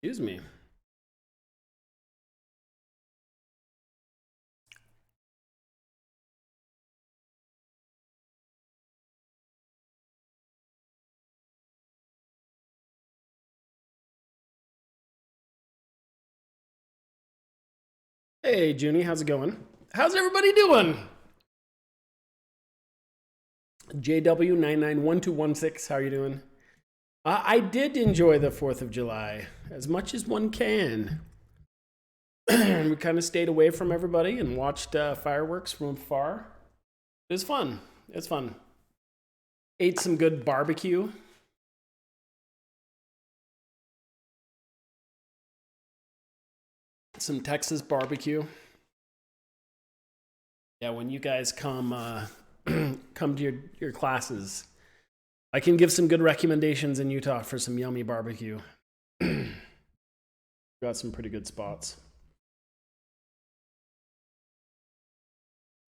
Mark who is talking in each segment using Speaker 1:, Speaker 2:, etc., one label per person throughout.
Speaker 1: Excuse me. Hey, Junie, how's it going? How's everybody doing? JW991216, how are you doing? I did enjoy the 4th of July as much as one can. We kind of stayed away from everybody and watched fireworks from afar. It was fun. It's fun. Ate some good barbecue. Some Texas barbecue. Yeah, when you guys come come to your classes, I can give some good recommendations in Utah for some yummy barbecue. Got some pretty good spots.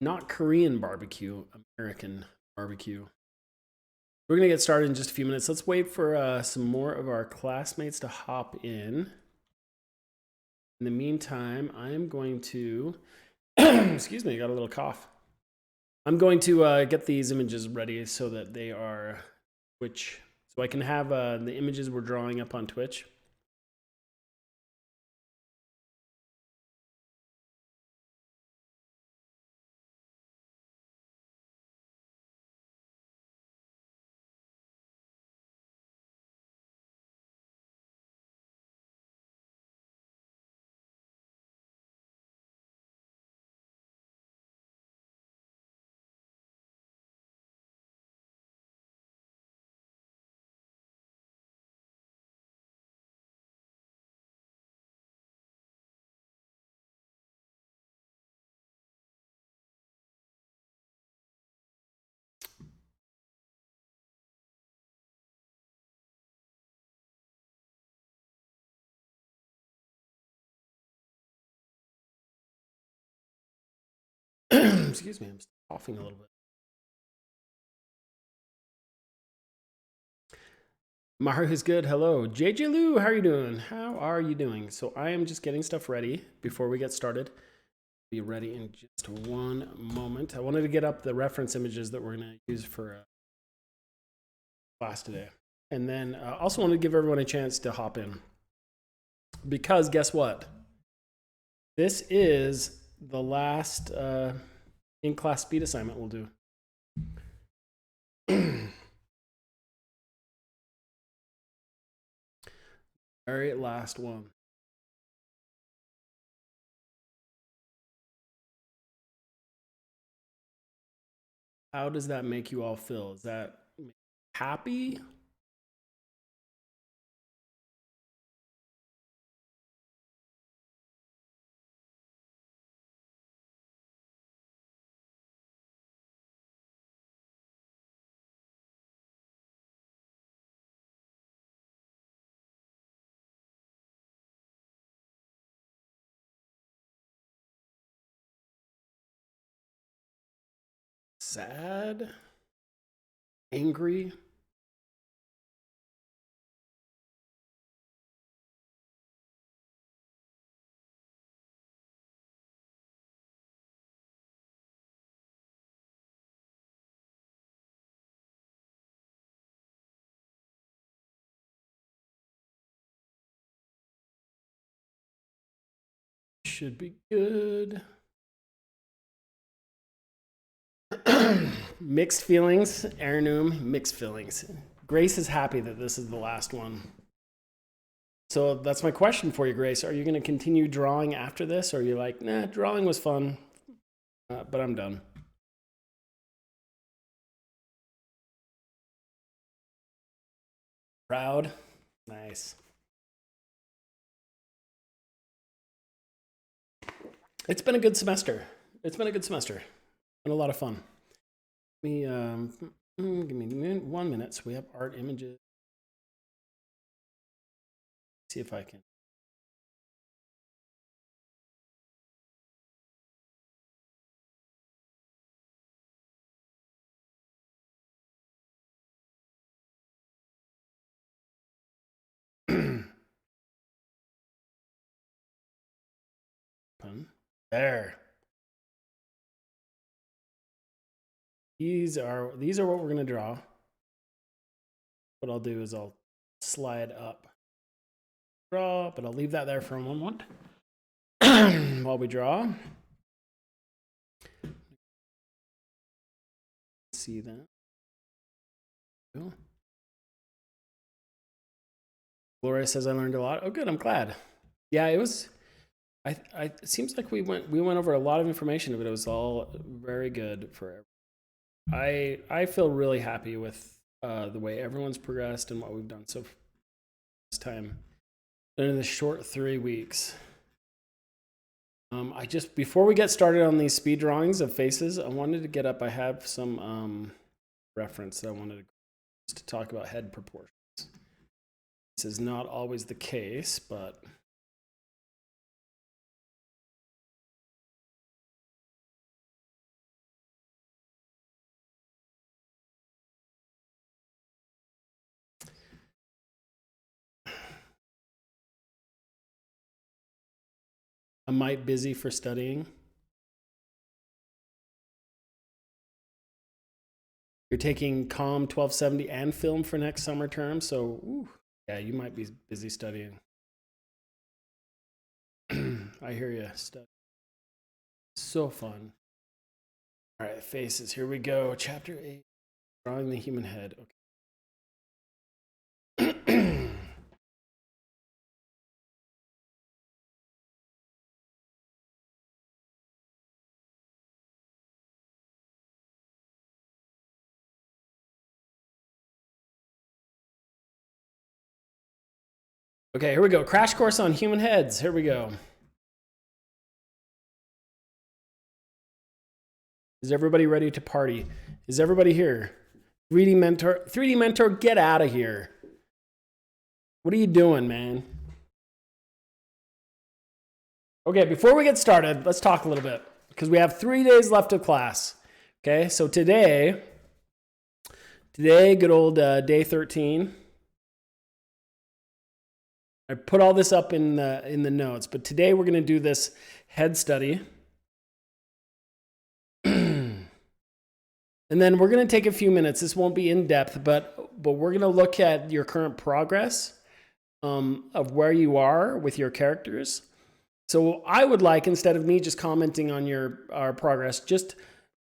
Speaker 1: Not Korean barbecue, American barbecue. We're going to get started in just a few minutes. Let's wait for some more of our classmates to hop in. In the meantime, I am going to, excuse me, I got a little cough. I'm going to get these images ready so that they are Twitch, so I can have the images we're drawing up on Twitch. Excuse me, I'm coughing a little bit. Maru's good. Hello. JJ Lou, how are you doing? How are you doing? So I am just getting stuff ready before we get started. Be ready in just one moment. I wanted to get up the reference images that we're going to use for class today. And then also wanted to give everyone a chance to hop in. Because guess what? This is the last in-class speed assignment we'll do. Very last one. How does that make you all feel? Is that happy? Sad? Angry? Should be good. Mixed feelings, Aranum, mixed feelings. Grace is happy that this is the last one. So that's my question for you, Grace. Are you going to continue drawing after this? Or are you like, nah, drawing was fun, but I'm done? Proud? Nice. It's been a good semester. It's been a good semester. Been a lot of fun. Give me 1 minute. So we have art images. See if I can. There. These are what we're going to draw. What I'll do is I'll slide up. Draw, but I'll leave that there for a moment while we draw. See that. Cool. Gloria says I learned a lot. Oh, good. I'm glad. Yeah, it was. It seems like we went over a lot of information, but it was all very good for everyone. I feel really happy with the way everyone's progressed and what we've done so far this time. In the short 3 weeks. Before we get started on these speed drawings of faces, I wanted to get up. I have some reference that I wanted to talk about head proportions. This is not always the case, but am I busy for studying? You're taking COM 1270 and film for next summer term, so yeah, you might be busy studying. I hear you. Study. So fun. All right, faces. Here we go. Chapter 8. Drawing the human head. Okay. Okay, here we go. Crash course on human heads. Here we go. Is everybody ready to party? Is everybody here? 3D Mentor, get out of here. What are you doing, man? Okay, before we get started, let's talk a little bit because we have 3 days left of class. Okay, so today, good old day 13. I put all this up in the notes, but today we're going to do this head study. And then we're going to take a few minutes. This won't be in depth, but we're going to look at your current progress of where you are with your characters. So I would like, instead of me just commenting on our progress, just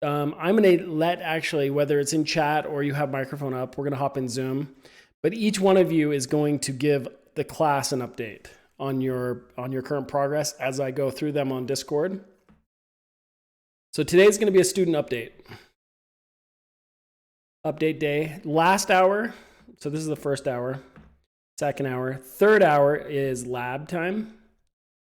Speaker 1: I'm going to let actually, whether it's in chat or you have microphone up, we're going to hop in Zoom. But each one of you is going to give the class an update on your current progress as I go through them on Discord. So today's going to be a student update. Update day. Last hour, so this is the first hour. Second hour. Third hour is lab time.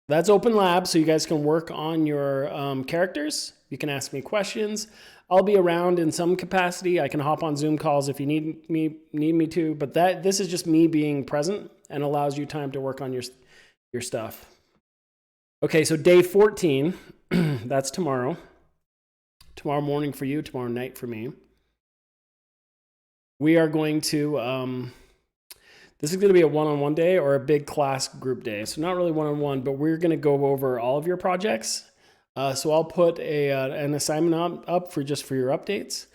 Speaker 1: That's open lab, so you guys can work on your characters. You can ask me questions. I'll be around in some capacity. I can hop on Zoom calls if you need me to, but this is just me being present and allows you time to work on your stuff. Okay, so day 14, that's tomorrow. Tomorrow morning for you, tomorrow night for me. We are going to, this is going to be a one-on-one day or a big class group day. So not really one-on-one, but we're going to go over all of your projects. So I'll put an assignment up for your updates.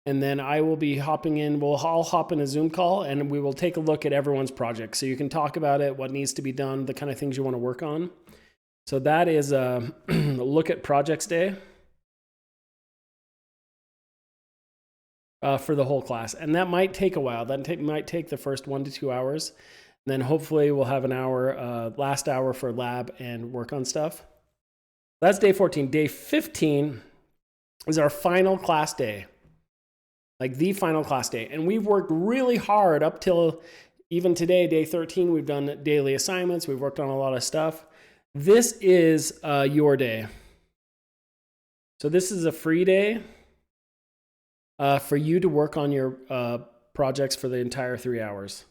Speaker 1: And then I will be hopping in. I'll hop in a Zoom call and we will take a look at everyone's project. So you can talk about it, what needs to be done, the kind of things you want to work on. So that is a look at projects day. For the whole class. And that might take a while. That might take the first 1 to 2 hours. And then hopefully we'll have an hour, last hour for lab and work on stuff. That's day 14. Day 15 is our final class day. Like the final class day. And we've worked really hard up till even today, day 13. We've done daily assignments. We've worked on a lot of stuff. This is your day. So this is a free day. For you to work on your projects for the entire 3 hours.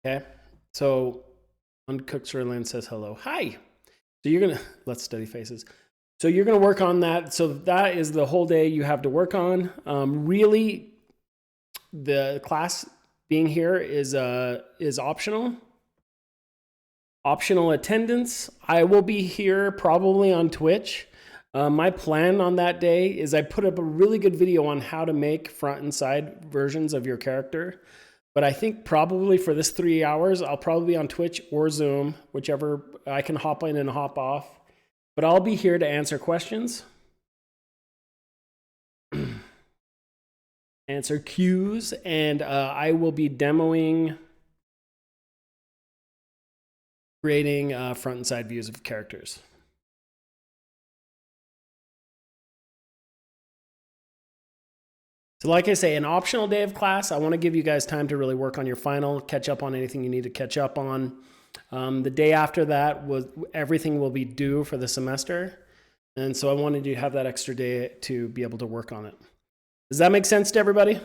Speaker 1: Okay, so Uncooked Sherlin says hello. Hi. So you're gonna, let's study faces. So you're gonna work on that. So that is the whole day you have to work on. Really, the class being here is optional. Optional attendance. I will be here probably on Twitch. My plan on that day is I put up a really good video on how to make front and side versions of your character. But I think probably for this 3 hours, I'll probably be on Twitch or Zoom, whichever. I can hop in and hop off. But I'll be here to answer questions. Answer cues, and I will be demoing creating front and side views of characters. So like I say, an optional day of class. I want to give you guys time to really work on your final, catch up on anything you need to catch up on. The day after that, everything will be due for the semester. And so I wanted you to have that extra day to be able to work on it. Does that make sense to everybody?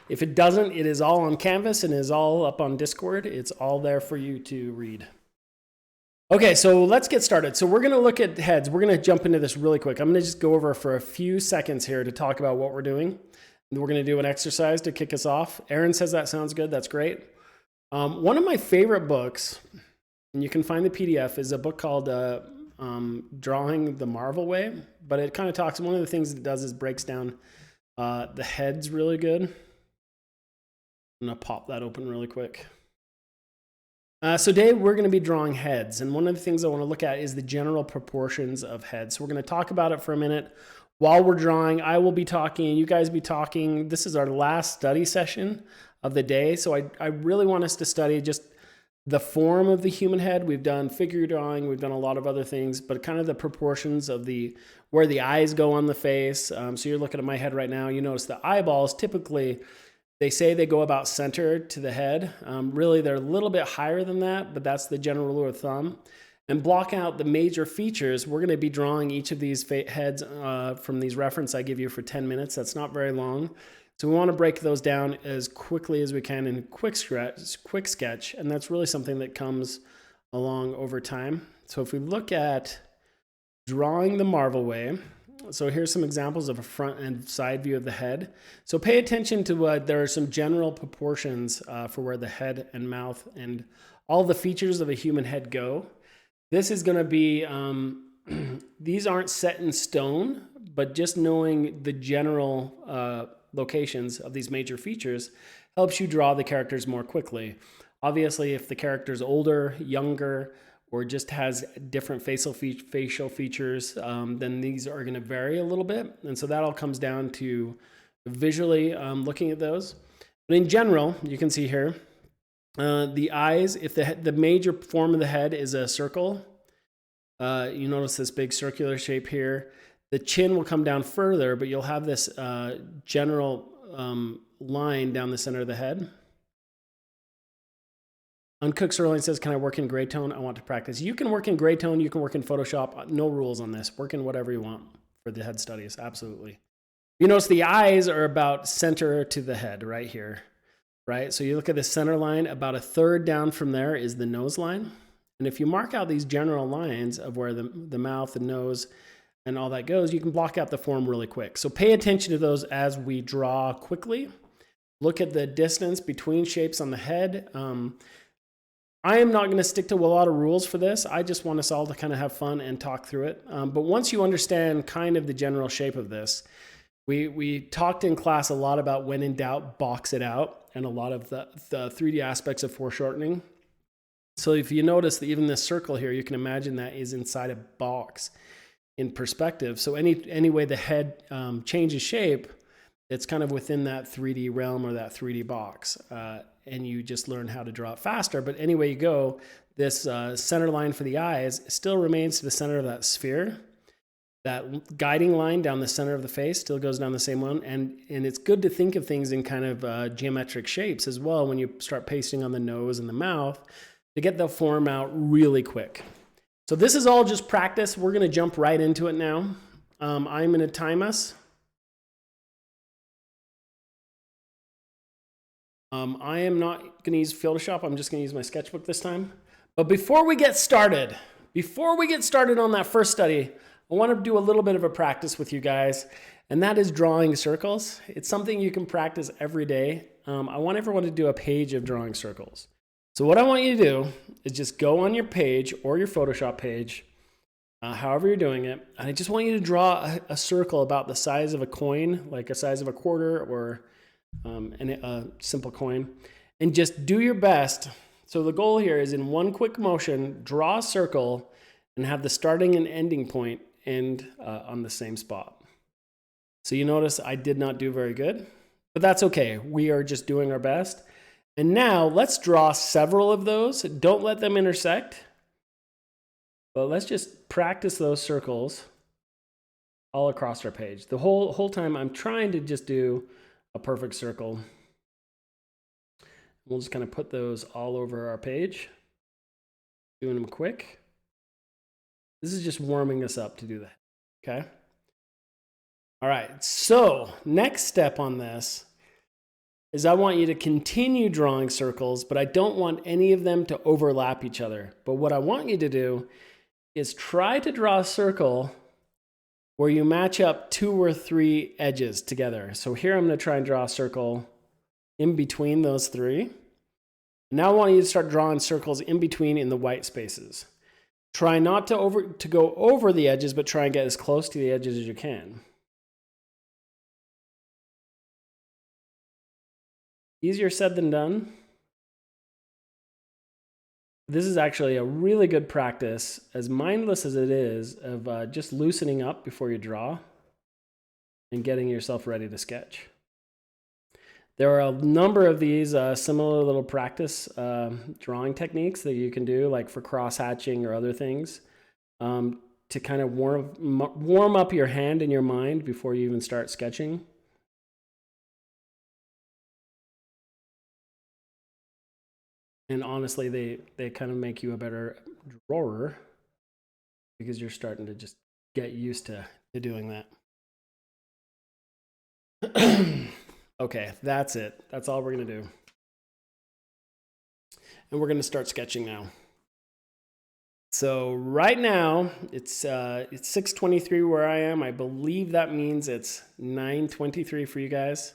Speaker 1: If it doesn't, it is all on Canvas and is all up on Discord. It's all there for you to read. Okay, so let's get started. So we're going to look at heads. We're going to jump into this really quick. I'm going to just go over for a few seconds here to talk about what we're doing. And we're going to do an exercise to kick us off. Aaron says that sounds good. That's great. One of my favorite books, and you can find the PDF, is a book called Drawing the Marvel Way. But it kind of talks, one of the things it does is breaks down the heads really good. I'm going to pop that open really quick. So today we're going to be drawing heads, and one of the things I want to look at is the general proportions of heads. So we're going to talk about it for a minute. While we're drawing, I will be talking, you guys be talking. This is our last study session of the day, so I really want us to study just the form of the human head. We've done figure drawing, we've done a lot of other things, but kind of the proportions of where the eyes go on the face. So you're looking at my head right now, you notice the eyeballs typically, they say they go about center to the head. Really, they're a little bit higher than that, but that's the general rule of thumb. And block out the major features. We're going to be drawing each of these heads from these references I give you for 10 minutes. That's not very long. So we want to break those down as quickly as we can in quick sketch. And that's really something that comes along over time. So if we look at drawing the Marvel Way, so here's some examples of a front and side view of the head. So pay attention to there are some general proportions for where the head and mouth and all the features of a human head go. This is going to be, these aren't set in stone, but just knowing the general locations of these major features helps you draw the characters more quickly. Obviously, if the character's older, younger, or just has different facial features, then these are going to vary a little bit. And so that all comes down to visually looking at those. But in general, you can see here, the eyes, if the major form of the head is a circle, you notice this big circular shape here. The chin will come down further, but you'll have this general line down the center of the head. Uncooked Sirloin says, can I work in gray tone? I want to practice. You can work in gray tone. You can work in Photoshop. No rules on this. Work in whatever you want for the head studies. Absolutely. You notice the eyes are about center to the head right here, right? So you look at the center line, about a third down from there is the nose line. And if you mark out these general lines of where the mouth, the nose, and all that goes, you can block out the form really quick. So pay attention to those as we draw quickly. Look at the distance between shapes on the head. I am not going to stick to a lot of rules for this. I just want us all to kind of have fun and talk through it. But once you understand kind of the general shape of this, we talked in class a lot about when in doubt, box it out, and a lot of the 3D aspects of foreshortening. So if you notice that even this circle here, you can imagine that is inside a box in perspective. So any way the head changes shape, it's kind of within that 3D realm or that 3D box. And you just learn how to draw it faster. But anyway you go, this center line for the eyes still remains to the center of that sphere. That guiding line down the center of the face still goes down the same one. And it's good to think of things in kind of geometric shapes as well when you start pasting on the nose and the mouth to get the form out really quick. So this is all just practice. We're going to jump right into it now. I'm going to time us. I am not going to use Photoshop. I'm just going to use my sketchbook this time. But before we get started on that first study, I want to do a little bit of a practice with you guys, and that is drawing circles. It's something you can practice every day. I want everyone to do a page of drawing circles. So what I want you to do is just go on your page or your Photoshop page, however you're doing it, and I just want you to draw a circle about the size of a coin, like a size of a quarter or a simple coin, and just do your best. So the goal here is in one quick motion, draw a circle and have the starting and ending point end on the same spot. So you notice I did not do very good, but that's okay. We are just doing our best. And now let's draw several of those. Don't let them intersect, but let's just practice those circles all across our page. The whole time I'm trying to just do a perfect circle. We'll just kind of put those all over our page, doing them quick. This is just warming us up to do that, okay? All right, so next step on this is I want you to continue drawing circles, but I don't want any of them to overlap each other. But what I want you to do is try to draw a circle where you match up 2 or 3 edges together. So here I'm going to try and draw a circle in between those 3. Now I want you to start drawing circles in between in the white spaces. Try not to go over the edges, but try and get as close to the edges as you can. Easier said than done. This is actually a really good practice, as mindless as it is, of just loosening up before you draw and getting yourself ready to sketch. There are a number of these similar little practice drawing techniques that you can do, like for cross-hatching or other things, to kind of warm up your hand and your mind before you even start sketching. And honestly, they kind of make you a better drawer because you're starting to just get used to doing that. Okay, that's it. That's all we're going to do. And we're going to start sketching now. So right now, it's 6:23 where I am. I believe that means it's 9:23 for you guys.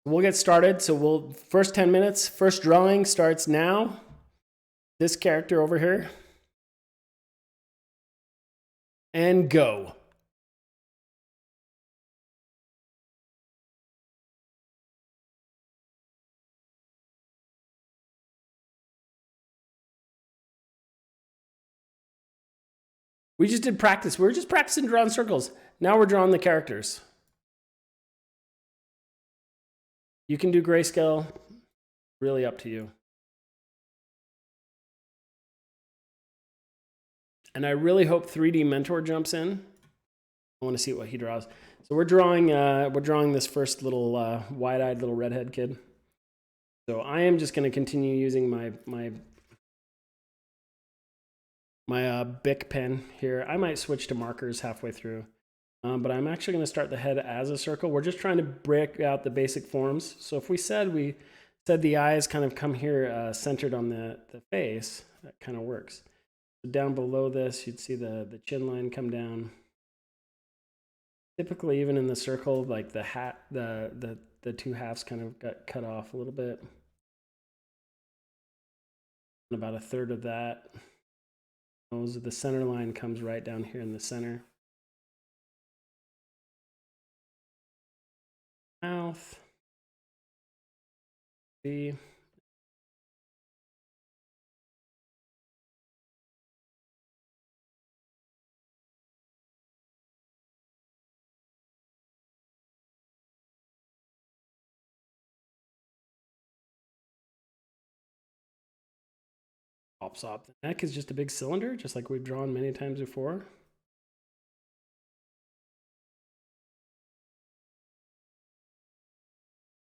Speaker 1: We'll get started. So first 10 minutes, first drawing starts now. This character over here. And go. We just did practice. We were just practicing drawing circles. Now we're drawing the characters. You can do grayscale, really up to you. And I really hope 3D Mentor jumps in. I want to see what he draws. So we're drawing this first little wide-eyed little redhead kid. So I am just going to continue using my Bic pen here. I might switch to markers halfway through. But I'm actually going to start the head as a circle. We're just trying to break out the basic forms. So if we said the eyes kind of come here centered on the face, that kind of works. So down below this, you'd see the chin line come down. Typically, even in the circle, like the hat, the 2 halves kind of got cut off a little bit. And about 1/3 of that. The center line comes right down here in the center. Mouth. B. Pops up. The neck is just a big cylinder, just like we've drawn many times before.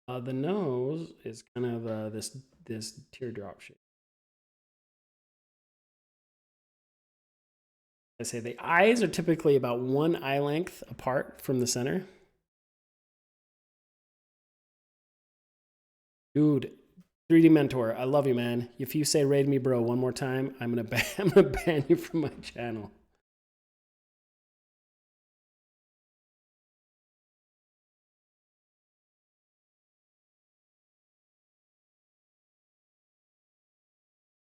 Speaker 1: The nose is kind of this teardrop shape. I say the eyes are typically about 1 eye length apart from the center. Dude, 3D Mentor, I love you, man. If you say raid me bro one more time, I'm gonna ban you from my channel.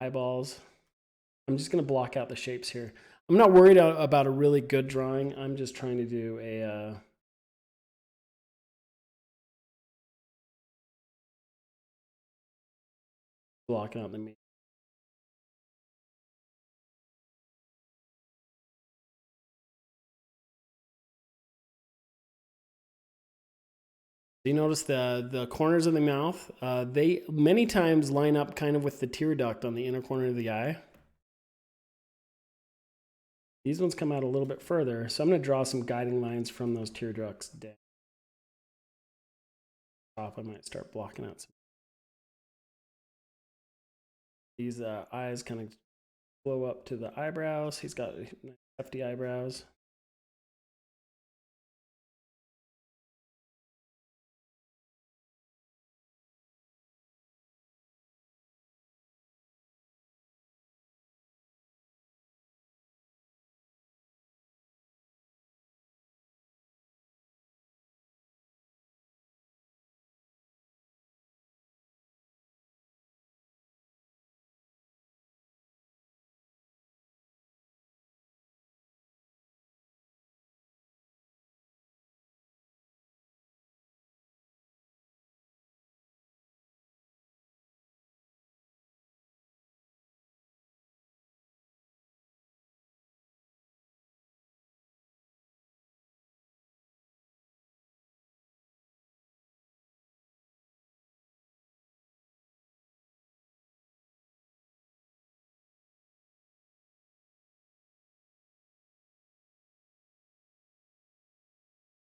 Speaker 1: eyeballs. I'm just going to block out the shapes here. I'm not worried about a really good drawing. I'm just trying to do a blocking out the meat. You notice the corners of the mouth, they many times line up kind of with the tear duct on the inner corner of the eye. These ones come out a little bit further, so I'm going to draw some guiding lines from those tear ducts down. Top, I might start blocking out some. These eyes kind of flow up to the eyebrows. He's got hefty eyebrows.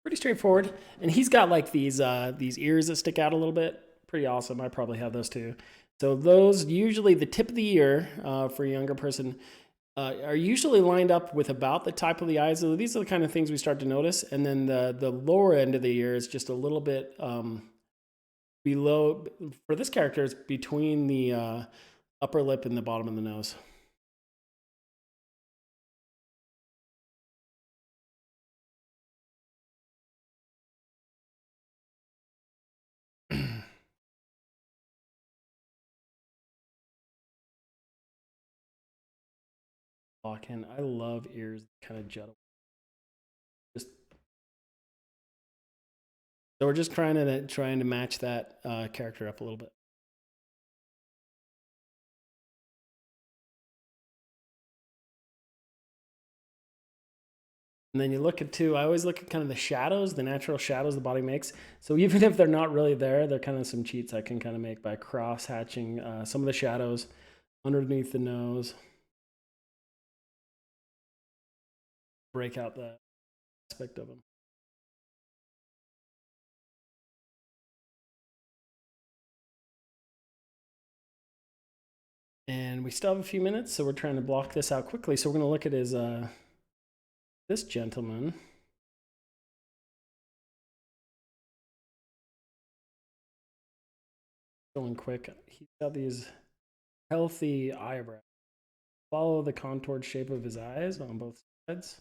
Speaker 1: Pretty straightforward. And he's got like these ears that stick out a little bit. Pretty awesome. I probably have those too. So those, usually the tip of the ear for a younger person, are usually lined up with about the type of the eyes. So these are the kind of things we start to notice. And then the lower end of the ear is just a little bit below, for this character, it's between the upper lip and the bottom of the nose. Lock in. I love ears kind of jut. Just so we're just trying to match that character up a little bit. And then you look at I always look at kind of the shadows, the natural shadows the body makes. So even if they're not really there, they're kind of some cheats I can kind of make by cross hatching some of the shadows underneath the nose. Break out that aspect of them. And we still have a few minutes, so we're trying to block this out quickly. So we're going to look at his this gentleman. Going quick. He's got these healthy eyebrows. Follow the contoured shape of his eyes on both sides.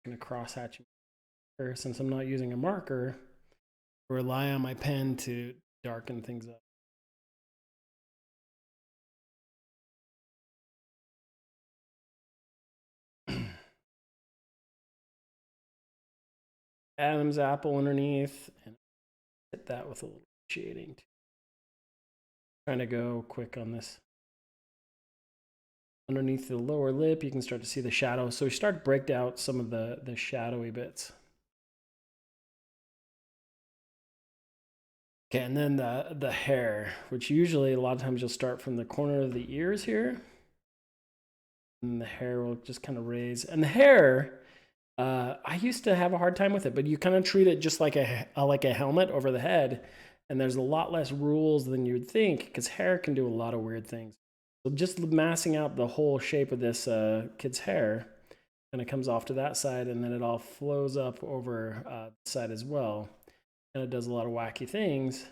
Speaker 1: I'm going to cross hatch him. Since I'm not using a marker, I rely on my pen to darken things up. Adam's apple underneath, and hit that with a little shading. Trying to go quick on this. Underneath the lower lip, you can start to see the shadow. So we start to break out some of the shadowy bits. Okay, and then the hair, which usually a lot of times you'll start from the corner of the ears here. And the hair will just kind of raise. And the hair, I used to have a hard time with it, but you kind of treat it just like a helmet over the head. And there's a lot less rules than you would think, because hair can do a lot of weird things. So just massing out the whole shape of this kid's hair, and it comes off to that side, and then it all flows up over the side as well. And it does a lot of wacky things.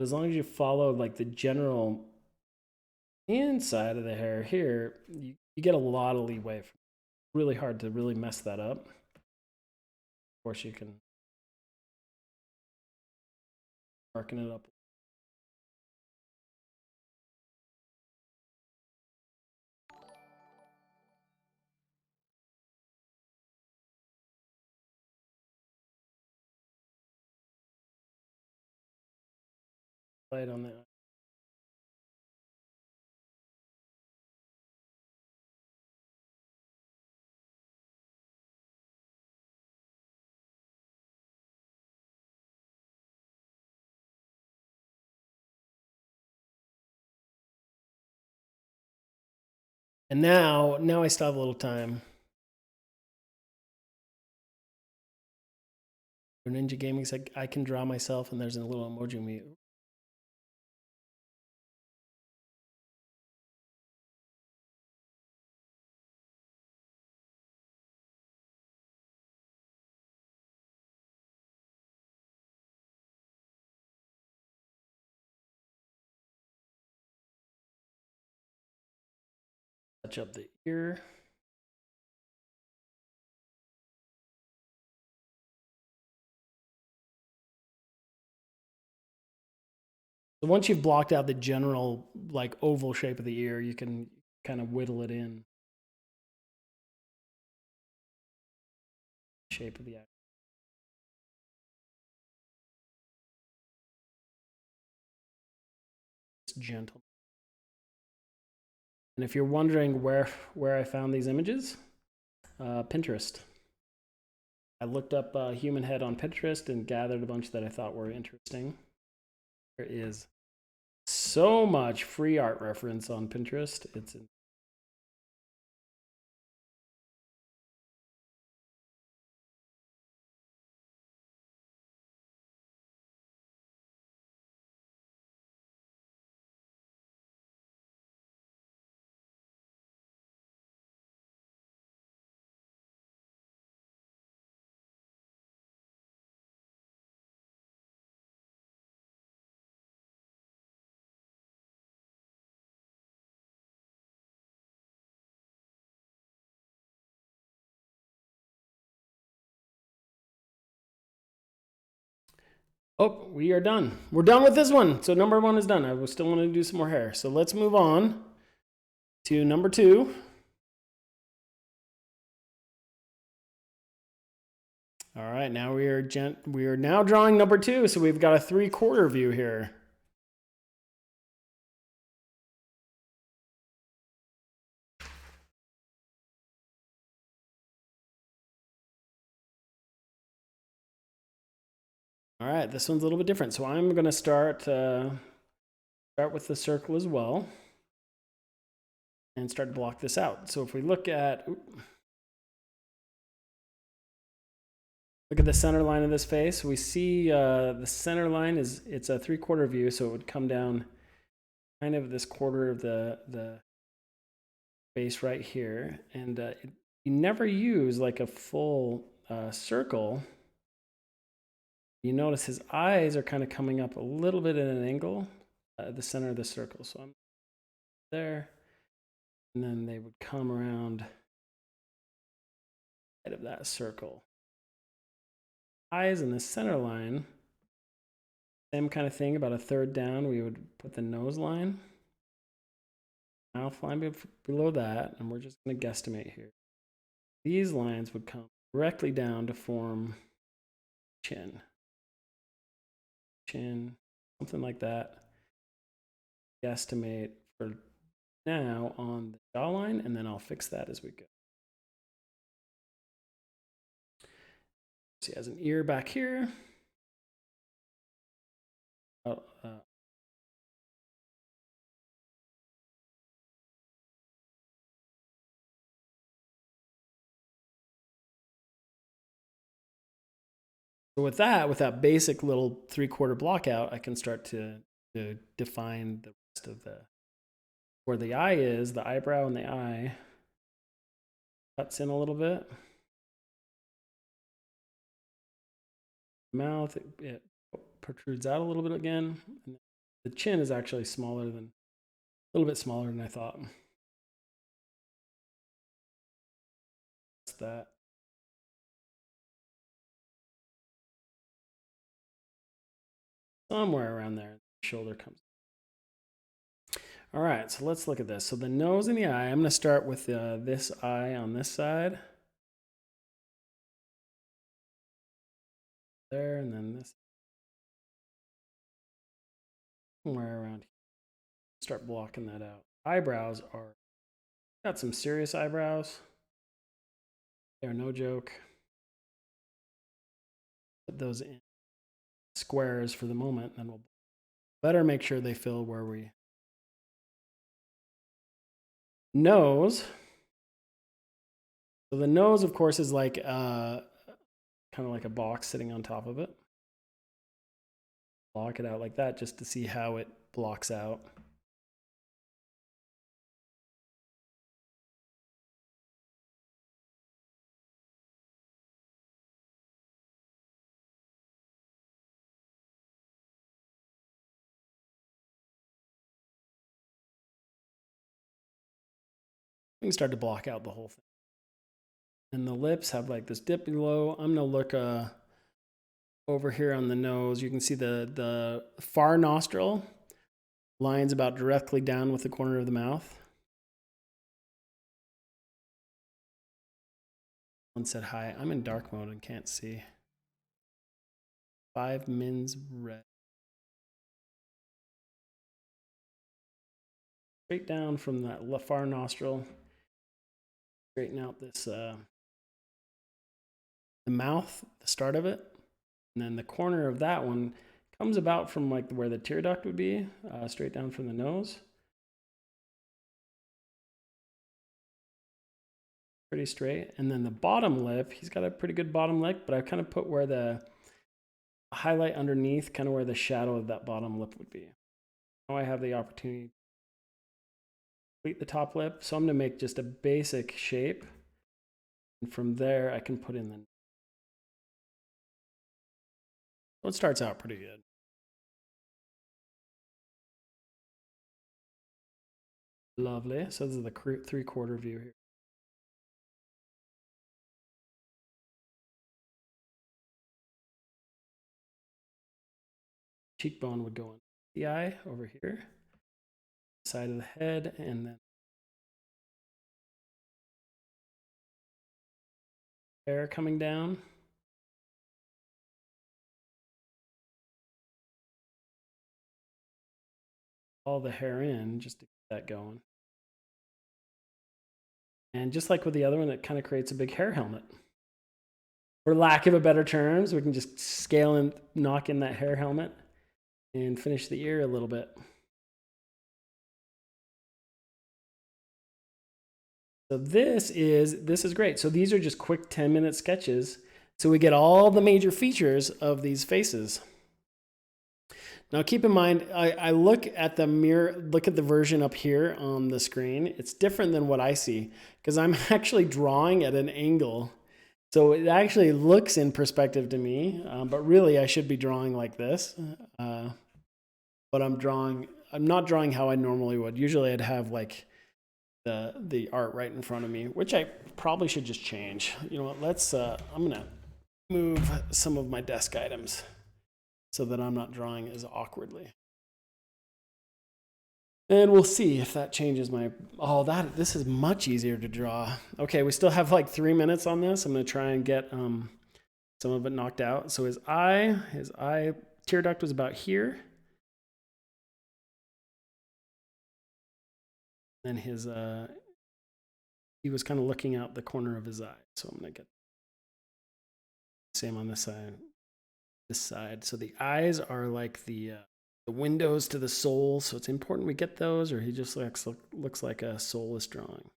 Speaker 1: As long as you follow like the general inside of the hair here, you get a lot of leeway. Really hard to really mess that up. Of course, you can darken it up. Light on that. And now I still have a little time. For Ninja Gaming, I can draw myself, and there's a little emoji me. Touch up the ear. So once you've blocked out the general like oval shape of the ear, you can kind of whittle it in. Shape of the eye. It's gentle. And if you're wondering where I found these images, Pinterest. I looked up human head on Pinterest and gathered a bunch that I thought were interesting. There is so much free art reference on Pinterest. It's oh, we are done. We're done with this one. So number 1 is done. I still want to do some more hair. So let's move on to number 2. All right, now we are now drawing number 2. So we've got a 3/4 view here. All right, this one's a little bit different. So I'm going to start with the circle as well and start to block this out. So if we look at the center line of this face, we see the center line it's a 3/4 view, so it would come down kind of this quarter of the face right here, and you never use like a full circle. You notice his eyes are kind of coming up a little bit at an angle at the center of the circle. So I'm there, and then they would come around out of that circle. Eyes in the center line, same kind of thing, about a third down, we would put the nose line. Mouth line below that, and we're just going to guesstimate here. These lines would come directly down to form chin, something like that. Guesstimate for now on the jawline, and then I'll fix that as we go. So he has an ear back here. So with that basic little 3/4 block out, I can start to define the rest of where the eye is, the eyebrow and the eye cuts in a little bit. Mouth, it protrudes out a little bit again, and The chin is actually smaller than, a little bit smaller than I thought. That's that. Somewhere around there, the shoulder comes. All right, so let's look at this. So the nose and the eye, I'm gonna start with this eye on this side. There, and then this. Somewhere around here. Start blocking that out. Eyebrows are, got some serious eyebrows. They're no joke. Put those in squares for the moment, and then we'll better make sure they fill where we. Nose. So the nose, of course, is like kind of like a box sitting on top of it. Block it out like that just to see how it blocks out. We can start to block out the whole thing. And the lips have like this dip below. I'm gonna look over here on the nose. You can see the far nostril lines about directly down with the corner of the mouth. One said hi. I'm in dark mode and can't see. 5 mins red. Straight down from that far nostril. Straighten out this the mouth, the start of it, and then the corner of that one comes about from like where the tear duct would be, straight down from the nose. Pretty straight. And then the bottom lip, he's got a pretty good bottom lip, but I kind of put where the highlight underneath, kind of where the shadow of that bottom lip would be. Now I have the opportunity to complete the top lip. So I'm gonna make just a basic shape. And from there, I can put in the. So it starts out pretty good. Lovely. So this is the 3/4 view here. Cheekbone would go on the eye over here, side of the head, and then hair coming down. All the hair in just to get that going. And just like with the other one, it kind of creates a big hair helmet. For lack of a better terms, we can just scale and knock in that hair helmet and finish the ear a little bit. So this is great. So these are just quick 10-minute sketches. So we get all the major features of these faces. Now keep in mind, I look at the mirror, look at the version up here on the screen. It's different than what I see because I'm actually drawing at an angle. So it actually looks in perspective to me, but really I should be drawing like this. But I'm not drawing how I normally would. Usually I'd have like the art right in front of me, which I probably should just change. You know what, I'm gonna move some of my desk items so that I'm not drawing as awkwardly. And we'll see if that changes my, this is much easier to draw. Okay, we still have like 3 minutes on this. I'm gonna try and get some of it knocked out. So his eye tear duct was about here. And his, he was kind of looking out the corner of his eye. So I'm gonna get same on this side. So the eyes are like the windows to the soul. So it's important we get those, or he just looks like a soulless drawing.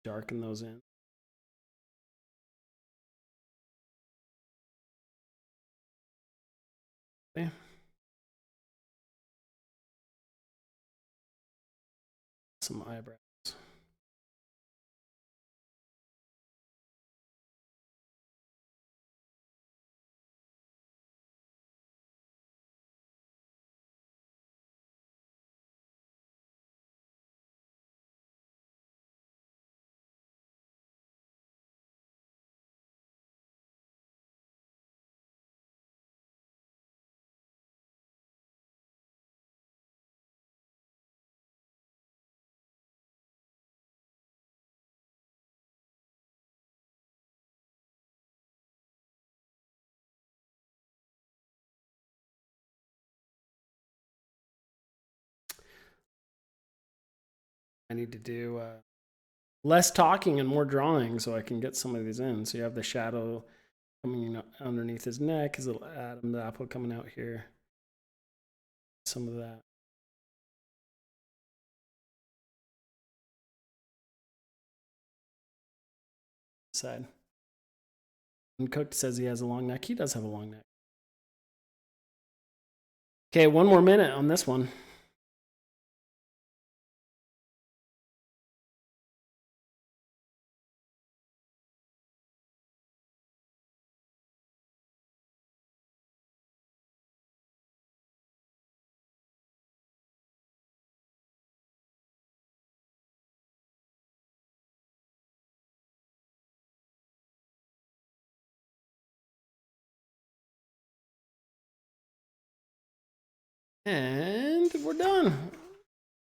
Speaker 1: Darken those in. Okay. Some eyebrows. I need to do less talking and more drawing so I can get some of these in. So you have the shadow coming underneath his neck, his little Adam the apple coming out here. Some of that. Side. Uncooked says he has a long neck. He does have a long neck. Okay, one more minute on this one. And we're done.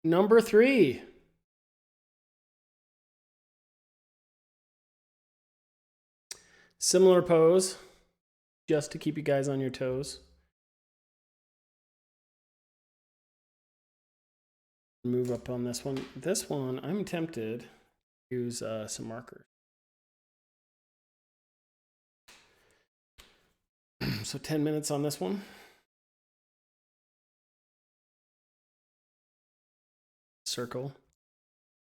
Speaker 1: Number 3. Similar pose, just to keep you guys on your toes. Move up on this one. This one, I'm tempted to use some markers. So 10 minutes on this one. Circle.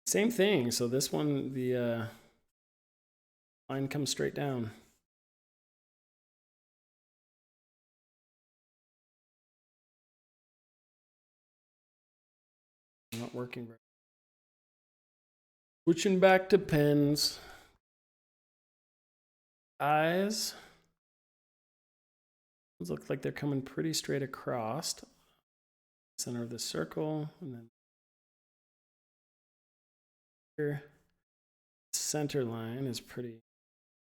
Speaker 1: Same thing. So this one, the line comes straight down. Not working right. Switching back to pens. Eyes. Those look like they're coming pretty straight across. Center of the circle, and then here. Center line is pretty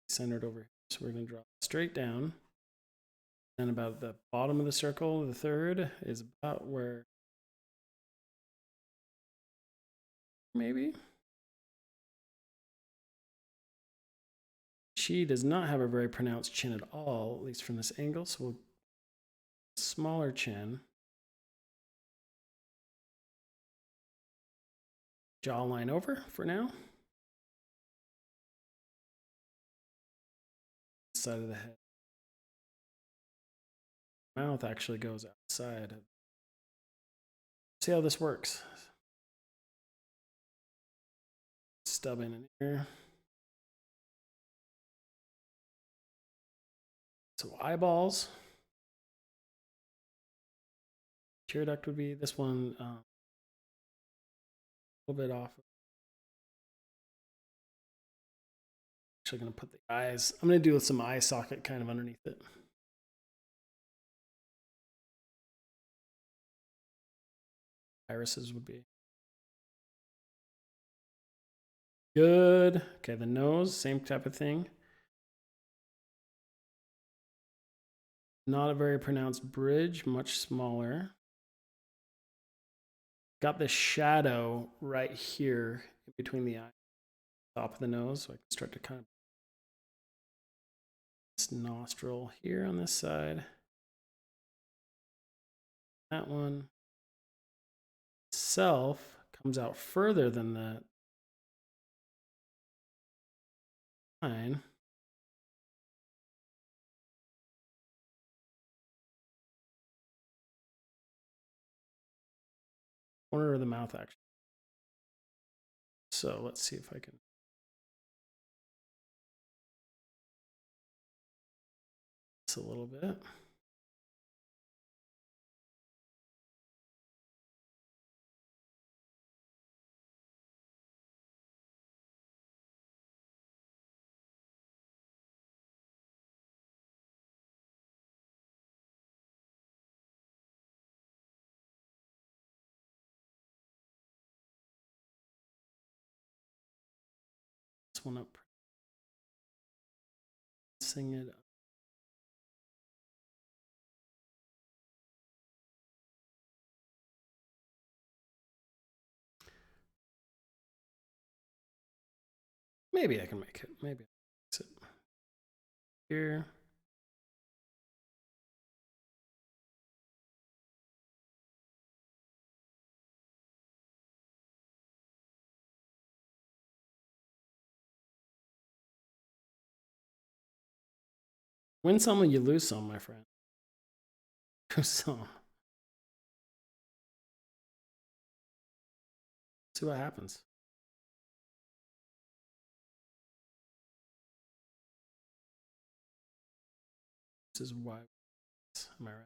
Speaker 1: centered over here. So we're going to draw straight down. And about the bottom of the circle, the third, is about where maybe. She does not have a very pronounced chin at all, at least from this angle. So we'll smaller chin. Jawline over for now. Side of the head. Mouth actually goes outside. See how this works. Stub in an ear. So eyeballs. Tear duct would be this one a little bit off. Actually going to put the eyes. I'm going to do some eye socket kind of underneath it. Irises would be good. Okay, the nose, same type of thing. Not a very pronounced bridge, much smaller. Got the shadow right here in between the eye, top of the nose, so I can start to kind of this nostril here on this side. That one itself comes out further than that line. Corner of the mouth, actually. So let's see if I can. This a little bit. This one up. Sing it up. Maybe I can make it. Maybe I'll fix it here. Win some and you lose some, my friend. Lose some. See what happens. This is why. Am I right?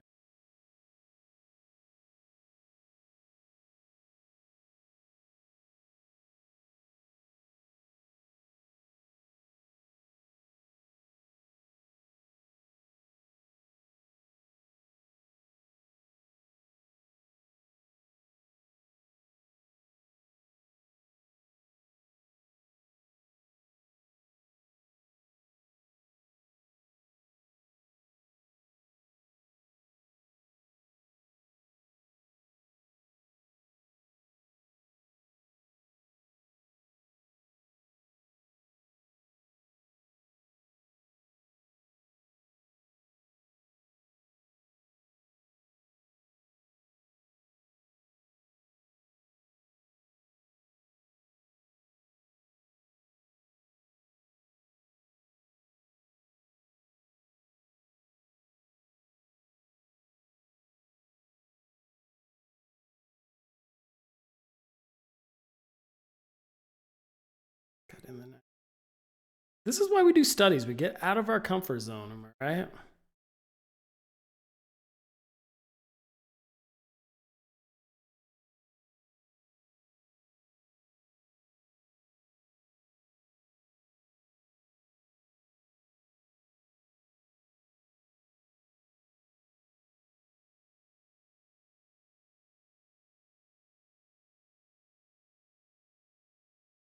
Speaker 1: Cut in the neck. This is why we do studies. We get out of our comfort zone, am I right?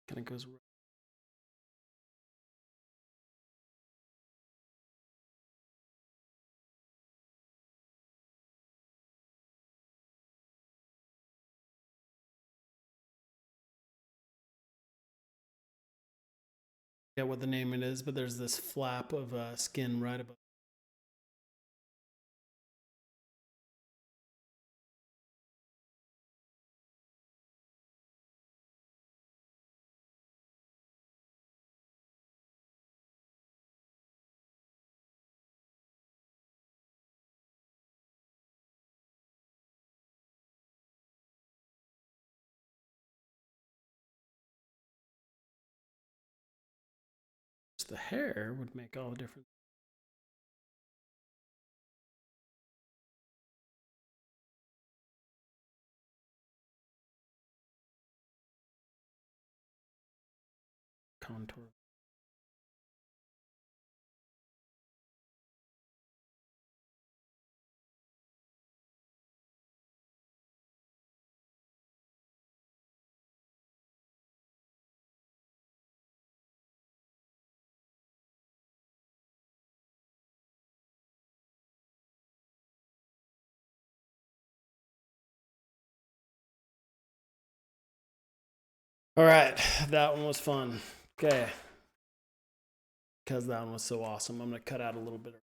Speaker 1: Kind of goes. Forget what the name it is, but there's this flap of skin right above. The hair would make all the difference. Contour. All right, that one was fun. Okay. Because that one was so awesome, I'm going to cut out a little bit.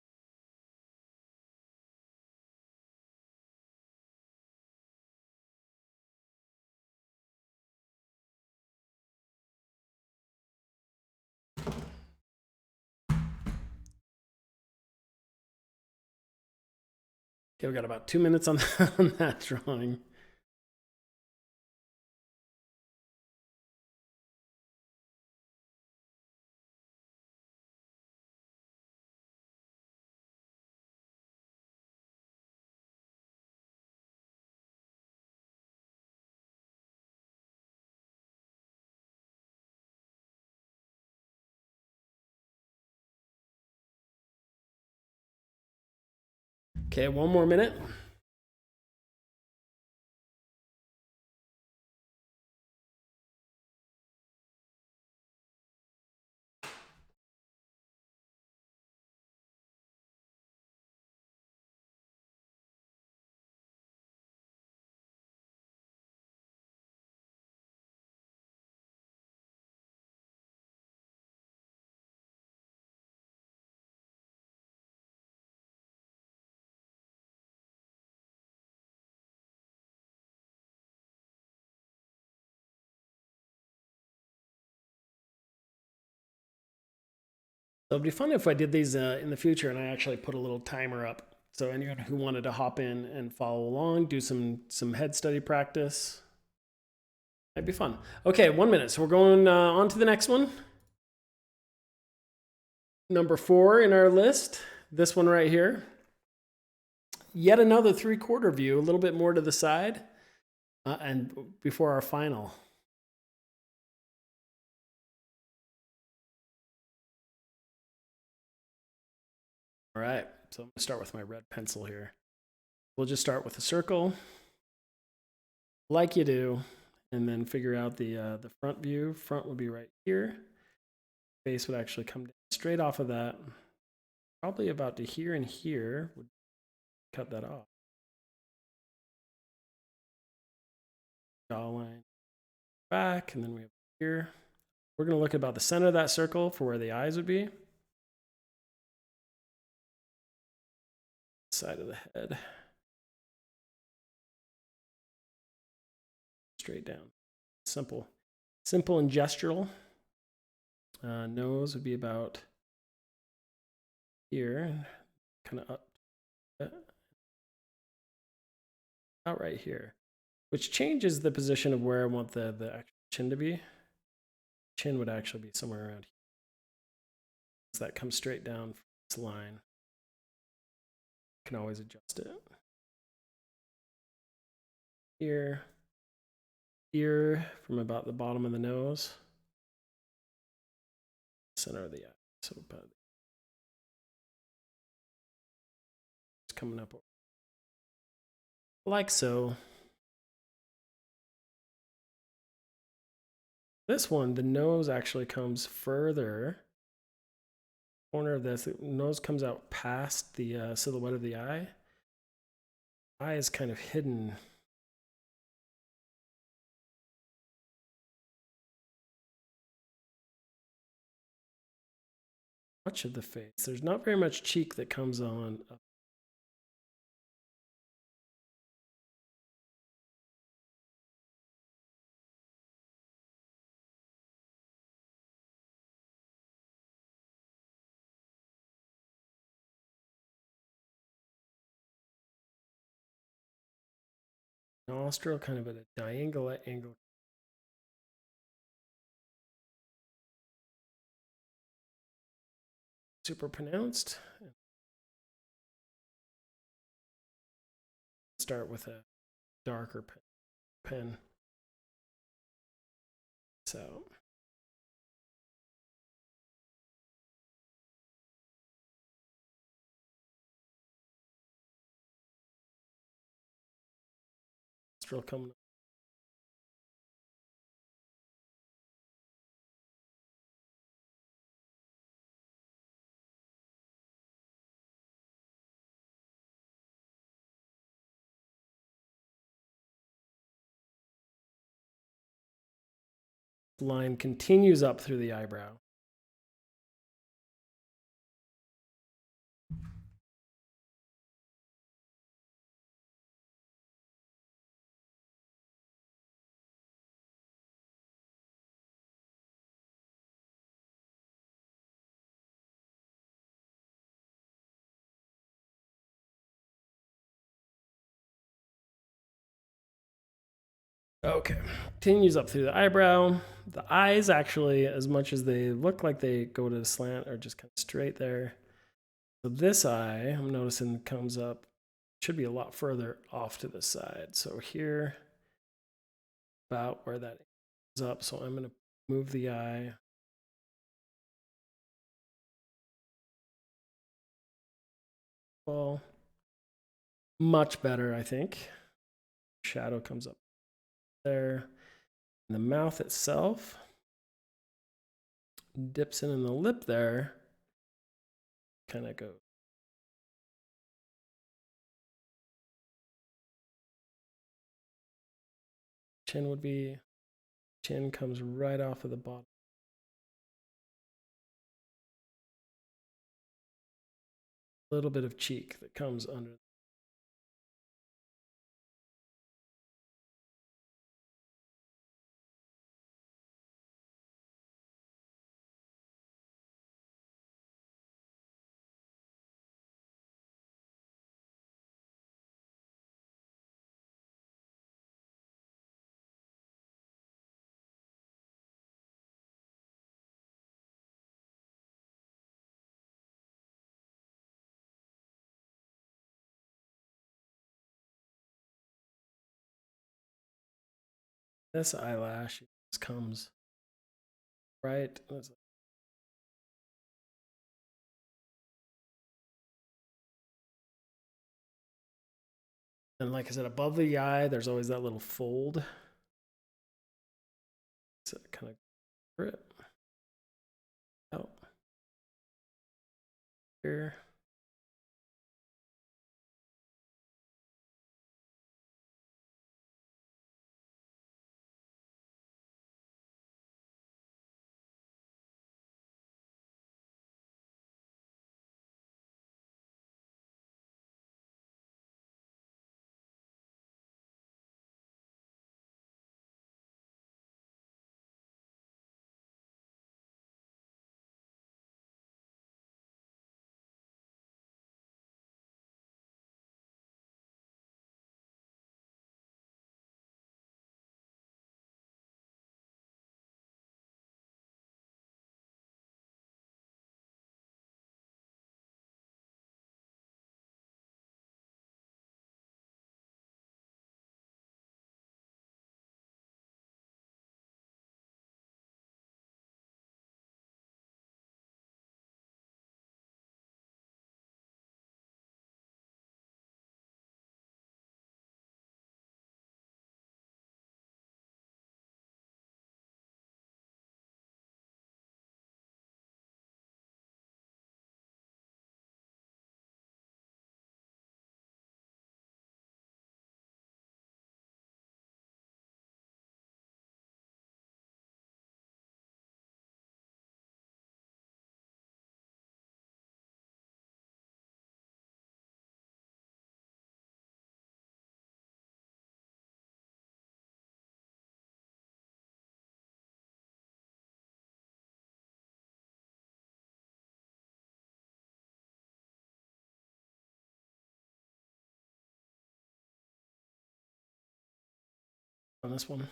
Speaker 1: Okay, we got about 2 minutes on that drawing. Okay, 1 more minute. So it'd be fun if I did these in the future and I actually put a little timer up. So anyone who wanted to hop in and follow along, do some head study practice, that'd be fun. Okay, 1 minute. So we're going on to the next one. Number 4 in our list, this one right here. Yet another 3/4 view, a little bit more to the side, and before our final. All right, so I'm gonna start with my red pencil here. We'll just start with a circle, like you do, and then figure out the front view. Front would be right here. Face would actually come down straight off of that, probably about to here and here. Would cut that off. Jawline back, and then we have here. We're going to look about the center of that circle for where the eyes would be. Side of the head. Straight down. Simple. Simple and gestural. Nose would be about here, kind of up. About right here, which changes the position of where I want the actual chin to be. Chin would actually be somewhere around here. So that comes straight down from this line. You can always adjust it. Here, ear from about the bottom of the nose, center of the eye. So about it's coming up like so. This one, the nose actually comes further. Corner of this, the nose comes out past the silhouette of the eye. Eye is kind of hidden. Much of the face. There's not very much cheek that comes on up. Nostril kind of at a diagonal angle. Super pronounced. Start with a darker pen. So nostril coming up. Line continues up through the eyebrow. Okay, continues up through the eyebrow. The eyes actually, as much as they look like they go to the slant, are just kind of straight there. So this eye, I'm noticing, comes up, should be a lot further off to the side. So here, about where that is up. So I'm going to move the eye. Well, much better, I think. Shadow comes up there. And the mouth itself dips in the lip there. Kind of goes. Chin would be, chin comes right off of the bottom. A little bit of cheek that comes under. This eyelash just comes right. And like I said, above the eye, there's always that little fold. So kind of grip out here. On this one.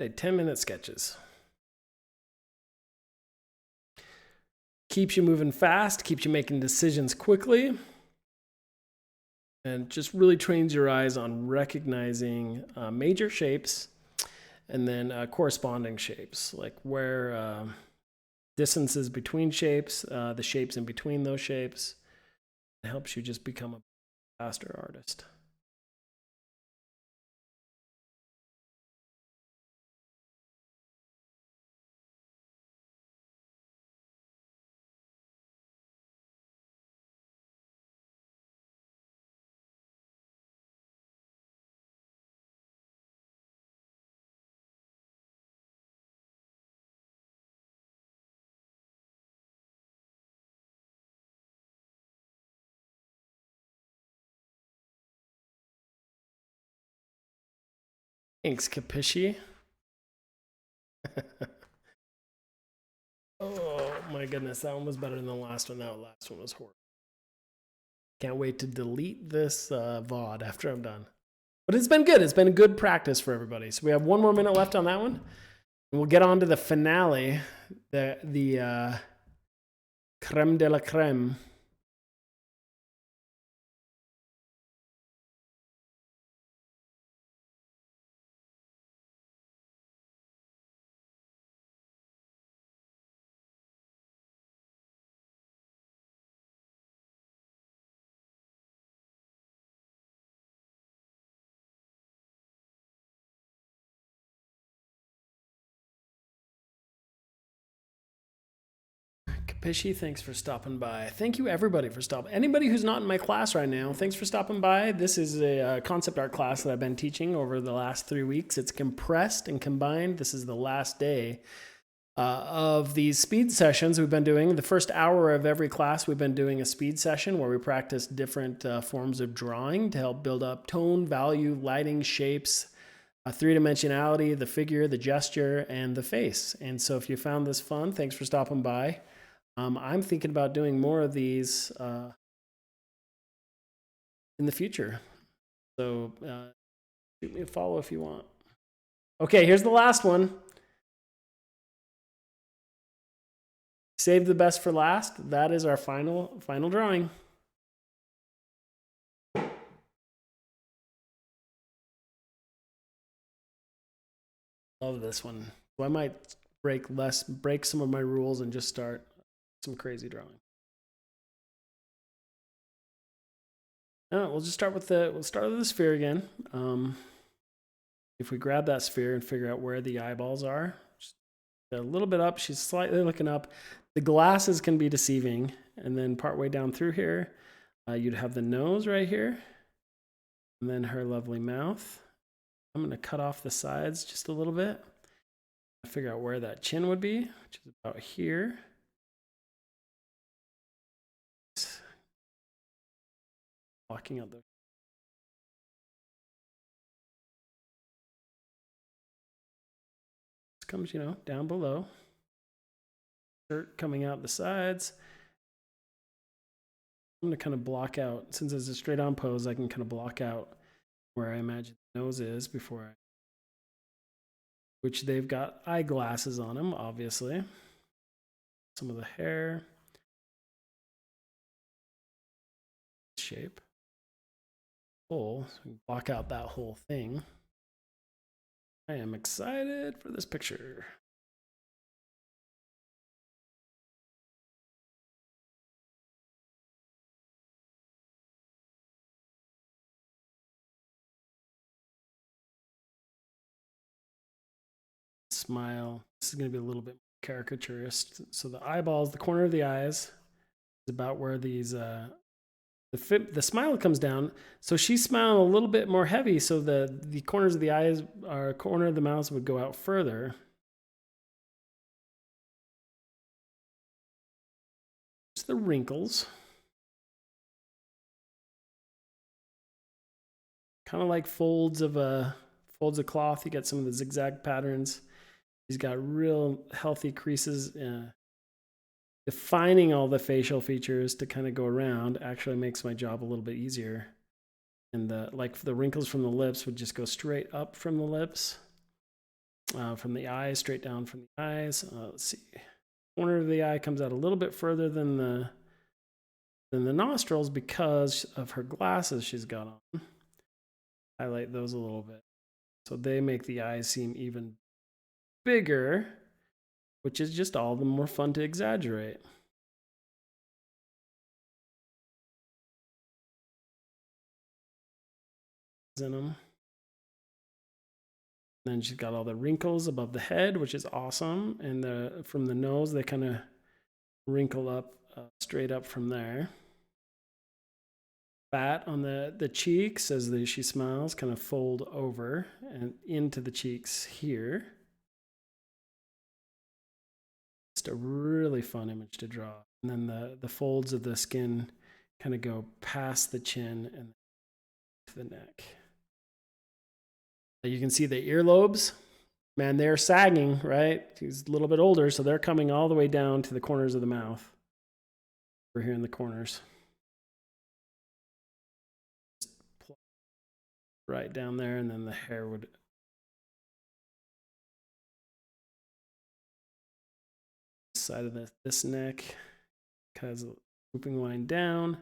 Speaker 1: Okay, 10-minute sketches. Keeps you moving fast, keeps you making decisions quickly, and just really trains your eyes on recognizing major shapes and then corresponding shapes, like where distances between shapes, the shapes in between those shapes. It helps you just become a faster artist. Thanks, Capisci. Oh my goodness, that one was better than the last one. That last one was horrible. Can't wait to delete this VOD after I'm done. But it's been good. It's been good practice for everybody. So we have 1 more minute left on that one. And we'll get on to the finale, the creme de la creme. Capisci, thanks for stopping by. Thank you, everybody, for stopping. Anybody who's not in my class right now, thanks for stopping by. This is a concept art class that I've been teaching over the last 3 weeks. It's compressed and combined. This is the last day of these speed sessions we've been doing. The first hour of every class, we've been doing a speed session where we practice different forms of drawing to help build up tone, value, lighting, shapes, three-dimensionality, the figure, the gesture, and the face. And so if you found this fun, thanks for stopping by. I'm thinking about doing more of these in the future. So shoot me a follow if you want. Okay, here's the last one. Save the best for last. That is our final drawing. Love this one. So I might break some of my rules and just start some crazy drawing. No, we'll just start with the sphere again. If we grab that sphere and figure out where the eyeballs are, just a little bit up, she's slightly looking up. The glasses can be deceiving. And then partway down through here, you'd have the nose right here. And then her lovely mouth. I'm going to cut off the sides just a little bit. Figure out where that chin would be, which is about here. Blocking out the comes, down below. Shirt coming out the sides. I'm going to kind of block out, since it's a straight on pose, I can kind of block out where I imagine the nose is before which they've got eyeglasses on them, obviously. Some of the hair. Shape. So we can block out that whole thing. I am excited for this picture. Smile. This is going to be a little bit caricaturist. So the eyeballs, the corner of the eyes, is about where these the smile comes down. So she's smiling a little bit more heavy, so the corners of the eyes or corner of the mouth would go out further. It's the wrinkles. Kind of like folds of cloth. You get some of the zigzag patterns. He's got real healthy creases. Defining all the facial features to kind of go around actually makes my job a little bit easier. And the wrinkles from the lips would just go straight up from the lips, from the eyes, straight down from the eyes. Let's see. Corner of the eye comes out a little bit further than the nostrils because of her glasses she's got on. Highlight those a little bit. So they make the eyes seem even bigger, which is just all the more fun to exaggerate. In them. Then she's got all the wrinkles above the head, which is awesome. And from the nose, they kind of wrinkle up straight up from there. Fat on the cheeks as she smiles kind of fold over and into the cheeks here. Just a really fun image to draw. And then the folds of the skin kind of go past the chin and to the neck. You can see the earlobes. Man, they're sagging, right? He's a little bit older, so they're coming all the way down to the corners of the mouth. Over here in the corners. Right down there, and then the hair would side of this neck has a looping line down.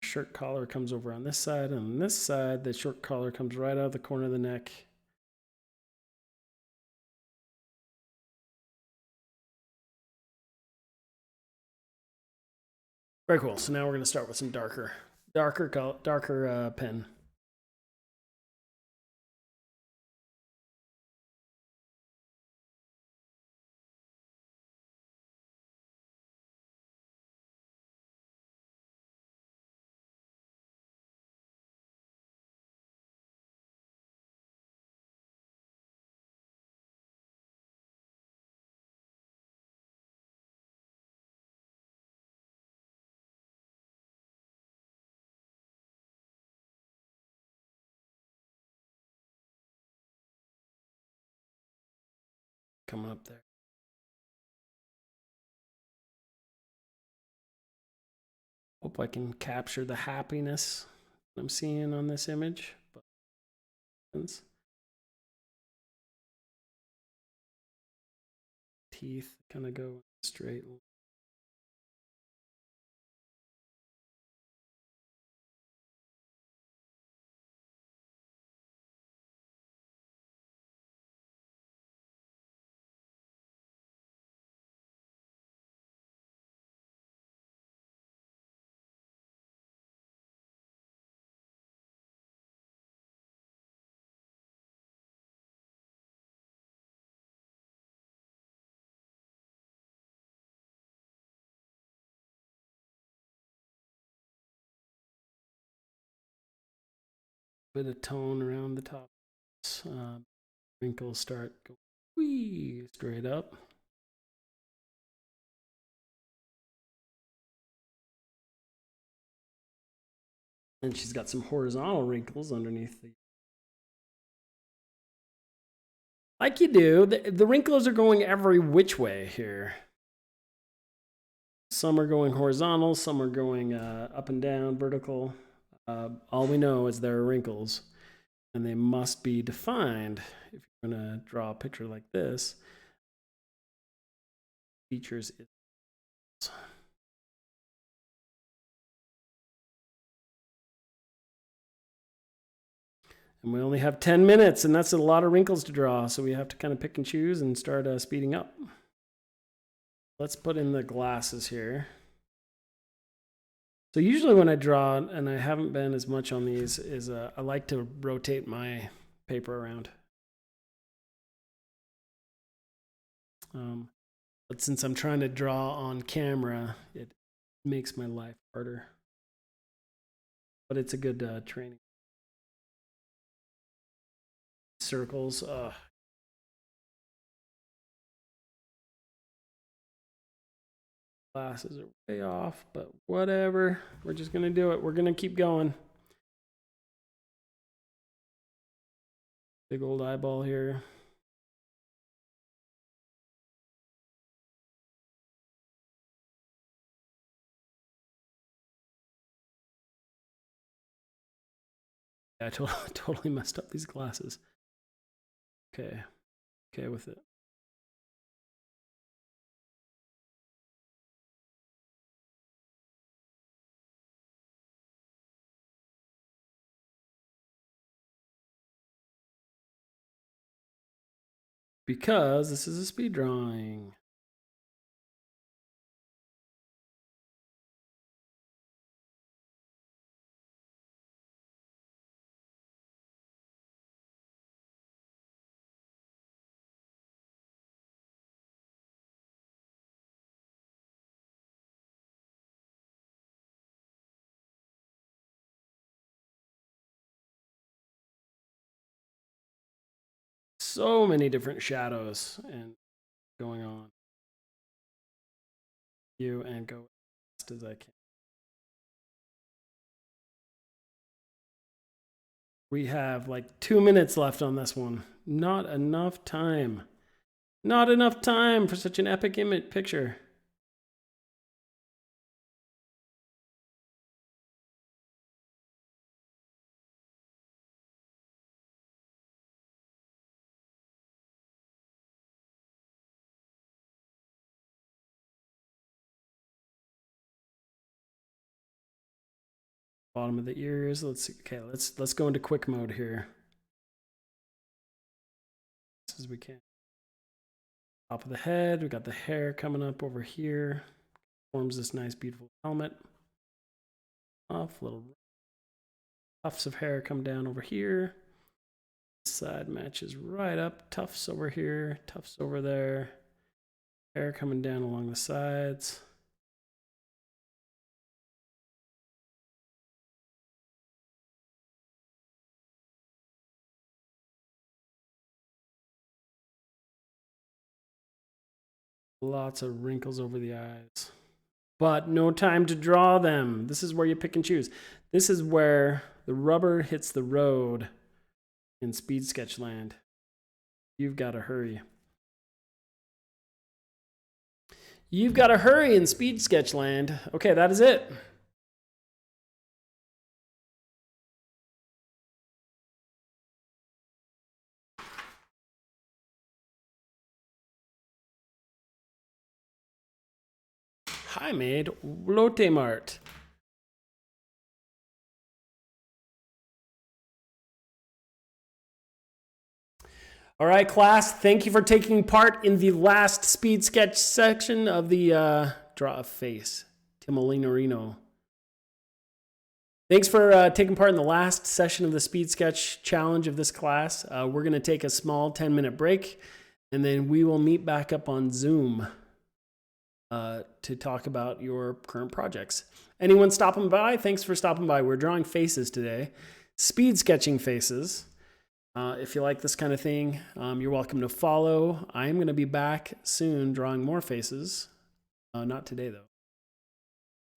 Speaker 1: Shirt collar comes over on this side, and on this side the short collar comes right out of the corner of the neck. Very cool. So now we're going to start with some darker pen. Coming up there. Hope I can capture the happiness I'm seeing on this image. But teeth kind of go straight. Bit of tone around the top. Wrinkles start going wee straight up. And she's got some horizontal wrinkles underneath the. Like you do, the wrinkles are going every which way here. Some are going horizontal, some are going up and down, vertical. All we know is there are wrinkles, and they must be defined. If you're going to draw a picture like this, features is. And we only have 10 minutes, and that's a lot of wrinkles to draw, so we have to kind of pick and choose and start speeding up. Let's put in the glasses here. So usually when I draw, and I haven't been as much on these, is I like to rotate my paper around. But since I'm trying to draw on camera, it makes my life harder. But it's a good training. Circles. Glasses are way off, but whatever. We're just going to do it. We're going to keep going. Big old eyeball here. I totally messed up these glasses. Okay. Okay with it. Because this is a speed drawing. So many different shadows and going on. And go as fast as I can. We have like 2 minutes left on this one. Not enough time. Not enough time for such an epic image picture. Bottom of the ears. Let's see. Okay, let's go into quick mode here. As we can. Top of the head, we got the hair coming up over here. Forms this nice, beautiful helmet. Off, little tufts of hair come down over here. This side matches right up. Tufts over here, tufts over there. Hair coming down along the sides. Lots of wrinkles over the eyes. But no time to draw them. This is where you pick and choose. This is where the rubber hits the road in Speed Sketch Land. You've got to hurry. You've got to hurry in Speed Sketch Land. Okay, that is it. Hi, made Lotte Mart. All right, class, thank you for taking part in the last speed sketch section of the draw a face. Timolinarino. Thanks for taking part in the last session of the speed sketch challenge of this class. We're going to take a small 10-minute break, and then we will meet back up on Zoom to talk about your current projects. Anyone stopping by? Thanks for stopping by. We're drawing faces today, speed sketching faces. If you like this kind of thing, you're welcome to follow. I am going to be back soon drawing more faces. Not today, though.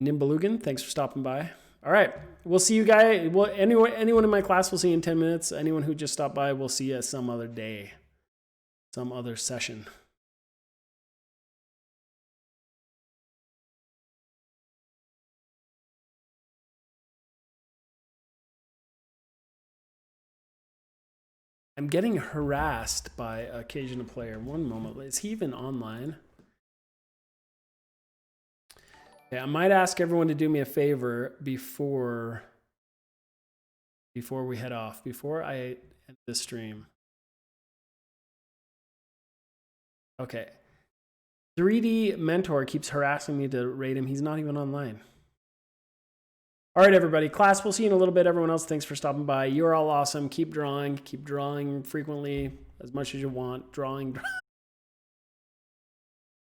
Speaker 1: Nimbalugan, thanks for stopping by. All right, we'll see you guys. Well, anyone in my class will see you in 10 minutes. Anyone who just stopped by, we'll see you some other day, some other session. I'm getting harassed by occasional player. One moment, is he even online? Okay, I might ask everyone to do me a favor before we head off, before I end the stream. Okay. 3D Mentor keeps harassing me to rate him. He's not even online. All right, everybody. Class, we'll see you in a little bit. Everyone else, thanks for stopping by. You're all awesome. Keep drawing frequently, as much as you want. Drawing.